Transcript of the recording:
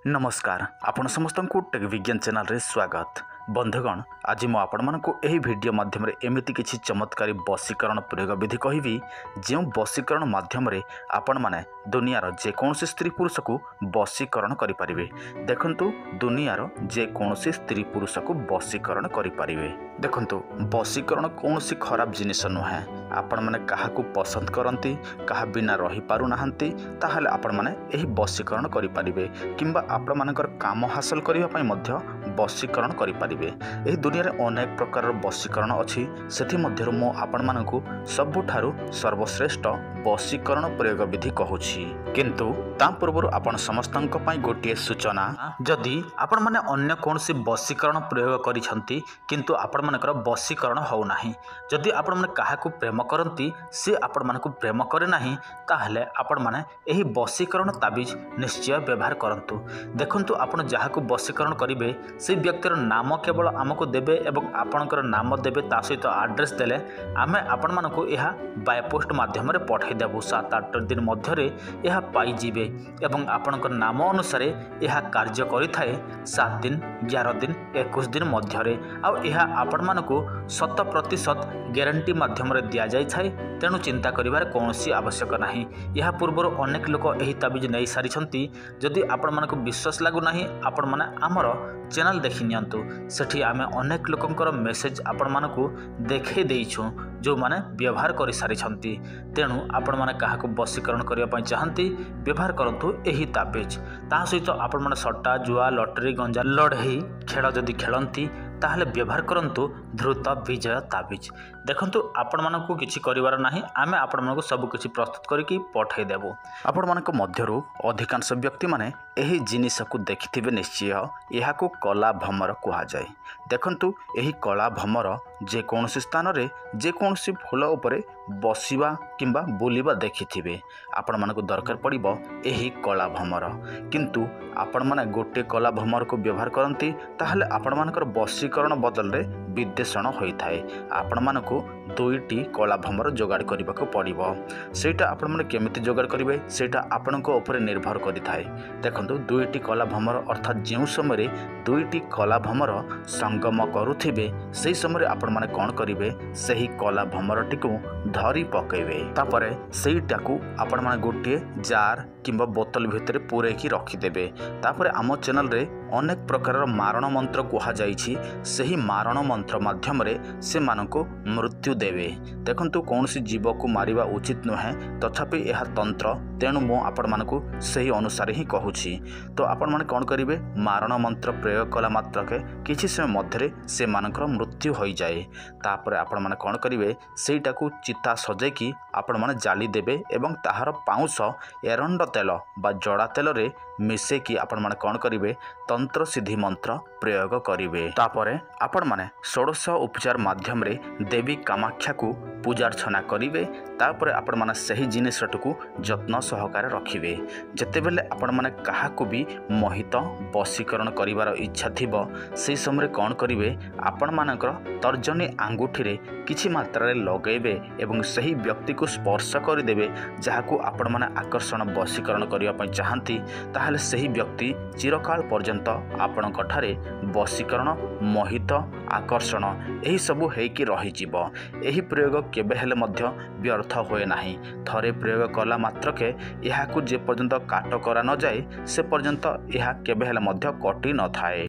नमस्कार आपण समस्त को टेक विज्ञान चैनल रे स्वागत। बंधुगण आज मु आपण मानक एही वीडियो माध्यम रे एमिति किछि चमत्कारी वशीकरण प्रयोग विधि कहिबी जो वशीकरण माध्यम रे आपण माने दुनियार जेकोसी स्त्री पुरुष को वशीकरण करि परिबे। देखंतु दुनियार जेकोसी स्त्री पुरुष को वशीकरण करि परिबे। देखंतु वशीकरण कोनोसी खराब जिनिस नुहे। आपण माने काहाकू पसंद करंती काहा बिना रही पारु नाहंती ताहाले आपण माने एही वशीकरण करि परिबे किंबा आपण मानकर काम हासिल करिवा पई मध्य वशीकरण करि परिबे। एही दुनिया रे अनेक प्रकार वशीकरण अछि सेथि मध्यरु मो आपण मानकू सबुठारु सर्वश्रेष्ठ वशीकरण प्रयोग विधि कहूछि। किंतु ता पूर्व आपण समस्तंक पई गोटिए सूचना जदि आपण माने अन्य कोनसी वशीकरण प्रयोग करिसंती किंतु आपण मानकर वशीकरण हो नाही जदि आपण माने काहाकू प्रेम करंती से आपण मानकू प्रेम करे नाही ताहले आपण माने एही वशीकरण ताबिज निश्चय व्यवहार करंतु। देखंतु आपण जाहाकू वशीकरण करिवे से व्यक्तिर नाम केवल आमको देबे एवं आपणकर नाम देबे ता सहित एड्रेस देले आमे आपण मानकू एहा बाय पोस्ट माध्यम रे पठाई देबु। 7-8 दिन मध्यरे एहा पाई जिवे एवं आपणकर नाम अनुसार एहा कार्य करि थाए 7 दिन 11 दिन 21 दिन मध्यरे आ एहा आपण मानकू 100% ग्यारंटी माध्यम रे दिया जाय थाए। तेणु चिंता करिवार कोनोसी आवश्यक नाही। एहा पूर्व अनेक लोक एही ताबिज नै सारी छंती। जदि आपण मानकू विश्वास लागु नाही आपण माने हमर चैनल देखि नियंतु सेठी आमे अनेक लोकंकर मेसेज आपण मानकू देखै देइछु जो माने व्यवहार करि सारी छंती। तेणु आपण माने काहाकू वशीकरण करिया पई चाहंती व्यवहार करंतु एही ताबिज। ता सहित आपण माने सट्टा जुआ लॉटरी गंजा लड़ई खेल जदि खेलंती ताहले व्यवहार करंतु ध्रुत विजय ताबिज। देखंतु आपण मानकू किछि करिवार नाही आमे आपण मानकू सब किछि प्रस्तुत करिकि पठाई देबो। आपण मानक मध्यरु अधिकांश व्यक्ति माने एही जिनिस को देखिथिबे निश्चय एहाकू कला भमर कुहा जाय। देखंतु एही कला भमर जे कोनोसी स्थान रे जे कोनोसी फूल उपरे बसिबा किंबा बुलिबा देखिथिबे आपण मानकू दरकार पड़िबो एही कला भमर। किंतु आपण माने गोटे कला भमर को व्यवहार करंती ताहले आपण मानकर वशीकरण बदल रे विद्वेषण होई थाए। आपण मानकू दुईटी कला भमर जोगाड़ करबा को पड़िबो। सेटा आपण माने केमिति जोगाड़ करिवे सेटा आपनको ऊपर निर्भर करि थाए। देखंतु दुईटी कला भमर अर्थात जेउ समय रे दुईटी कला भमर संगम करूथिबे सेही समय आपण माने कोन करिवे सेही कला भमरटी को धरी पकेबे। तापरे सेहीटाकू आपण माने गोटे जार किंबा बोतल भितर पूरेकी रखी देबे। तापरे आम चैनल रे अनेक प्रकार मारण मंत्र कुहा जाइछि सेही मारण मंत्र माध्यम रे से मानको मृत्यु देवे। देखंतु कोनसी जीव को मारिबा उचित नुहे तथापि यह तंत्र तेणु मो आपण मानकू सही अनुसार ही कहूछि। तो आपण माने कोन करिवे मारण मंत्र प्रयोग कला मात्रके किछि समय मध्यरे से मानकर मृत्यु होई जाए। तापरे आपण माने कोन करिवे सेईटाकू चिता सजेकी आपण माने जाली देबे एवं ताहार पाउंस एरंड तेल बा जड़ा तेल रे मिसे की आपण माने कोन करिवे तंत्र सिद्धि मंत्र प्रयोग करिवे। तापरे आपण माने षोडश उपचार माध्यम रे देवी कामाख्या को पूजा अर्चना करिवे। तापरे आपण माने सही जिनिसटकू जत्न सहकार रखिवे। जतेबेले आपण माने काहाकू भी मोहित वशीकरण करिवार इच्छा थिबो से समय कोन करिवे आपण मानकर तर्जनी आंगुठी रे किछि मात्रा रे लगेबे एवं सही व्यक्ति को स्पर्श करदेबे जहाकू आपण माने आकर्षण वशीकरण करिया पई चाहंती ताहले सही व्यक्ति चिरकाल पर्यंत आपणक ठारे वशीकरण मोहित आकर्षण एही सबु हेकी रही जीवो। एही प्रयोग केबे हेले मध्य व्यर्थ होए नाही। थरे प्रयोग कला मात्रके एहाकू जे पर्यंत काट करा न जाए से पर्यंत एहा केबे हेले मध्य कटि न थाए।